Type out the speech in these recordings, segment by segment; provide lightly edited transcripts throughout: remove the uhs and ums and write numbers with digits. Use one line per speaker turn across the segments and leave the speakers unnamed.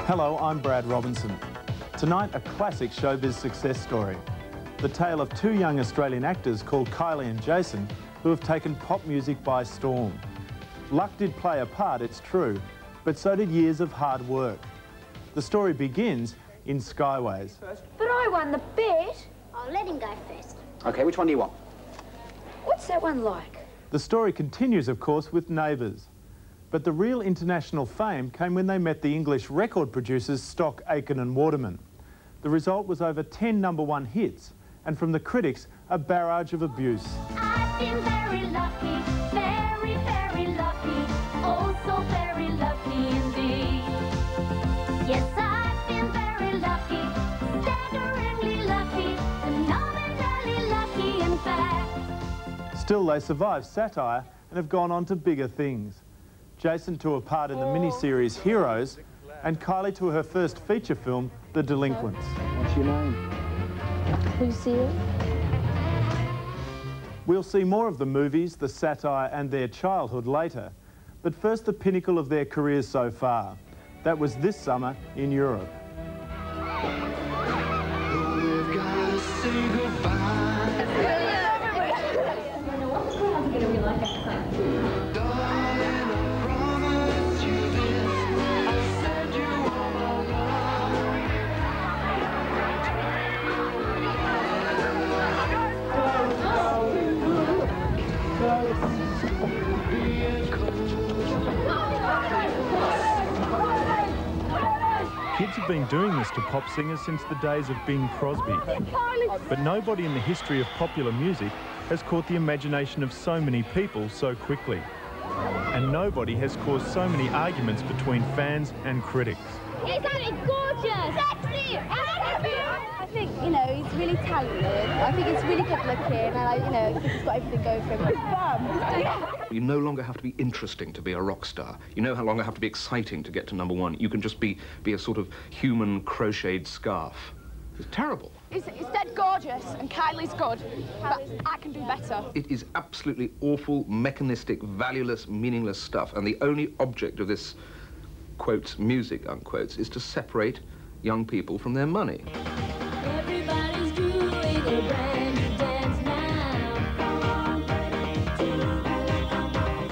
Hello, I'm Brad Robinson. Tonight, a classic showbiz success story. The tale of two young Australian actors called Kylie and Jason who have taken pop music by storm. Luck did play a part, it's true, but so did years of hard work. The story begins in Skyways.
But I won the bet.
I'll let him go first.
OK, which one do you want?
What's that one like?
The story continues, of course, with Neighbours. But the real international fame came when they met the English record producers Stock, Aitken and Waterman. The result was over 10 #1 hits, and from the critics, a barrage of abuse.
I've been very lucky, very, very lucky, oh so very lucky indeed. Yes, I've been very lucky, staggeringly lucky, phenomenally lucky in fact.
Still, they survived satire and have gone on to bigger things. Jason to a part in the miniseries Heroes, and Kylie to her first feature film, The Delinquents.
What's your name?
Lucille.
We'll see more of the movies, the satire and their childhood later, but first the pinnacle of their careers so far. That was this summer in Europe.
We've gotta say goodbye. Darling, I promise you this. I said you all my
Kids have been doing this to pop singers since the days of Bing Crosby. But nobody in the history of popular music has caught the imagination of so many people so quickly. And nobody has caused so many arguments between fans and critics.
Isn't it gorgeous? Sexy!
I think, you know, he's really talented. I think he's really good looking, and I think he's got everything going for him. He's bum.
You no longer have to be interesting to be a rock star. You no longer have to be exciting to get to #1. You can just be a sort of human crocheted scarf. It's terrible.
He's dead gorgeous, and Kylie's good, but I can do better.
It is absolutely awful, mechanistic, valueless, meaningless stuff, and the only object of this, quotes, music, unquotes, is to separate young people from their money.
Everybody's doing a brand new dance now.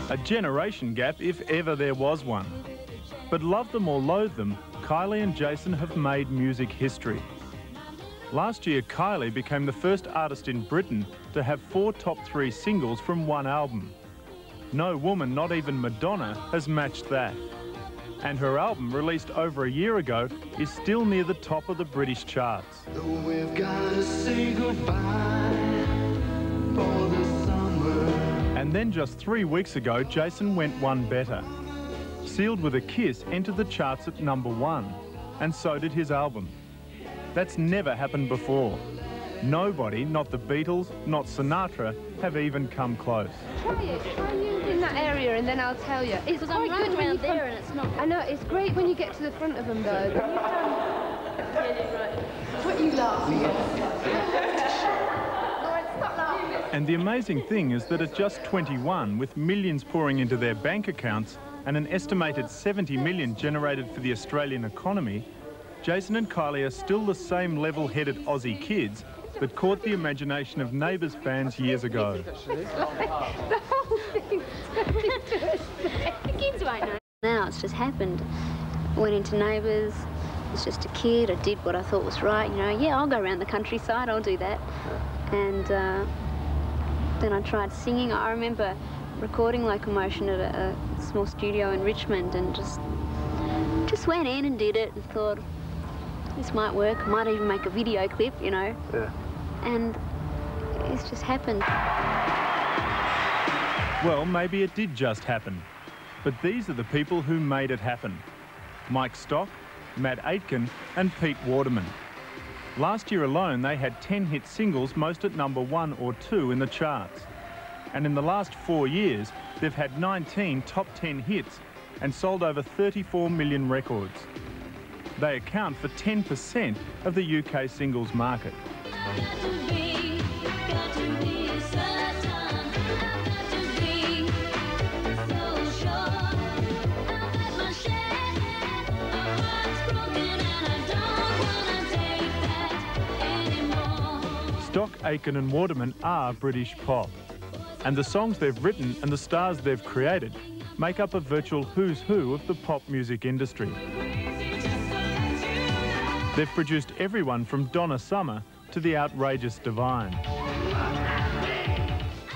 A generation gap, if ever there was one. But love them or loathe them, Kylie and Jason have made music history. Last year, Kylie became the first artist in Britain to have 4 top 3 singles from one album. No woman, not even Madonna, has matched that. And her album, released over a year ago, is still near the top of the British charts.
We've gotta say goodbye for the summer.
And then just 3 weeks ago, Jason went one better. Sealed with a Kiss entered the charts at #1, and so did his album. That's never happened before. Nobody, not the Beatles, not Sinatra, have even come close.
Try it in that area and then I'll tell you. It's
Because I'm right around there and it's not...
I know, it's great when you get to the front of them though. What you laughing at?
And the amazing thing is that at just 21, with millions pouring into their bank accounts and an estimated 70 million generated for the Australian economy, Jason and Kylie are still the same level-headed Aussie kids that caught the imagination of Neighbours fans years ago.
The whole thing turned into a sex.
The kids won't know. Now it's just happened. I went into Neighbours, was just a kid, I did what I thought was right, you know, yeah, I'll go around the countryside, I'll do that. And then I tried singing. I remember recording Locomotion at a small studio in Richmond and just went in and did it and thought, this might work, I might even make a video clip, you know.
Yeah.
And it's just happened.
Well, maybe it did just happen. But these are the people who made it happen. Mike Stock, Matt Aitken and Pete Waterman. Last year alone, they had 10 hit singles, most at #1 or 2 in the charts. And in the last 4 years, they've had 19 top 10 hits and sold over 34 million records. They account for 10% of the UK singles market.
So sure, I've had my share of hearts broken.
Stock, Aitken and Waterman are British pop. And the songs they've written and the stars they've created make up a virtual who's who of the pop music industry. They've produced everyone from Donna Summer to the outrageous Divine.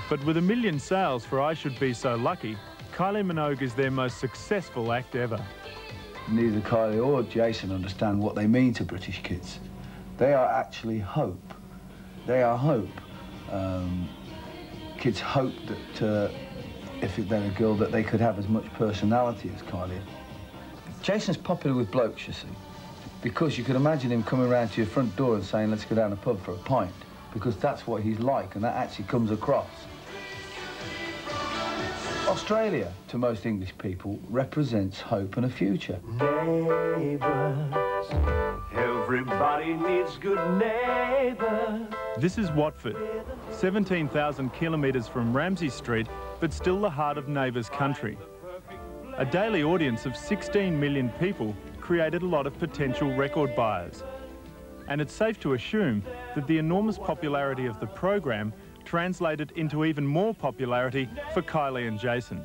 But with 1 million sales for I Should Be So Lucky, Kylie Minogue is their most successful act ever.
Neither Kylie or Jason understand what they mean to British kids. They are actually hope. They are hope. Kids hope that if they're a girl, that they could have as much personality as Kylie. Jason's popular with blokes, you see, because you could imagine him coming around to your front door and saying, let's go down a pub for a pint, because that's what he's like, and that actually comes across. Australia, to most English people, represents hope and a future.
Neighbours, everybody needs good neighbours.
This is Watford, 17,000 kilometres from Ramsay Street, but still the heart of Neighbours country. A daily audience of 16 million people created a lot of potential record buyers. And it's safe to assume that the enormous popularity of the program translated into even more popularity for Kylie and Jason.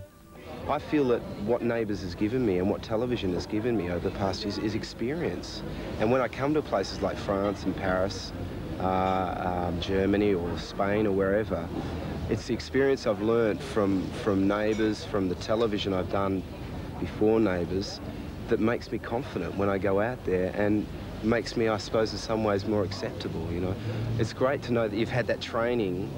I feel that what Neighbours has given me and what television has given me over the past years is experience. And when I come to places like France and Paris, Germany or Spain or wherever, it's the experience I've learnt from Neighbours, from the television I've done before Neighbours, that makes me confident when I go out there and makes me, I suppose, in some ways more acceptable, you know. It's great to know that you've had that training,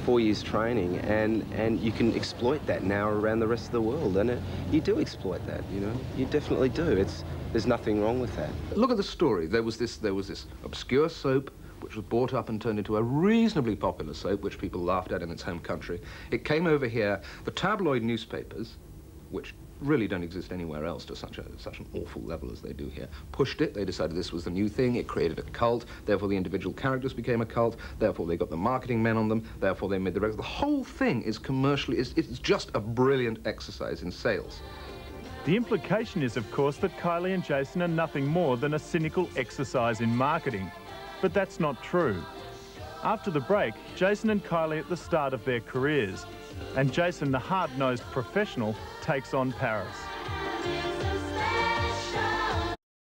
4 years training, and you can exploit that now around the rest of the world, and you do exploit that, you know. You definitely do. There's nothing wrong with that.
Look at the story. There was this obscure soap which was bought up and turned into a reasonably popular soap, which people laughed at in its home country. It came over here. The tabloid newspapers, which really don't exist anywhere else to such an awful level as they do here, pushed it. They decided this was the new thing. It created a cult. Therefore, the individual characters became a cult. Therefore, they got the marketing men on them. Therefore, they made the records. The whole thing is commercially, it's just a brilliant exercise in sales.
The implication is, of course, that Kylie and Jason are nothing more than a cynical exercise in marketing. But that's not true. After the break, Jason and Kylie at the start of their careers, and Jason, the hard-nosed professional, takes on Paris.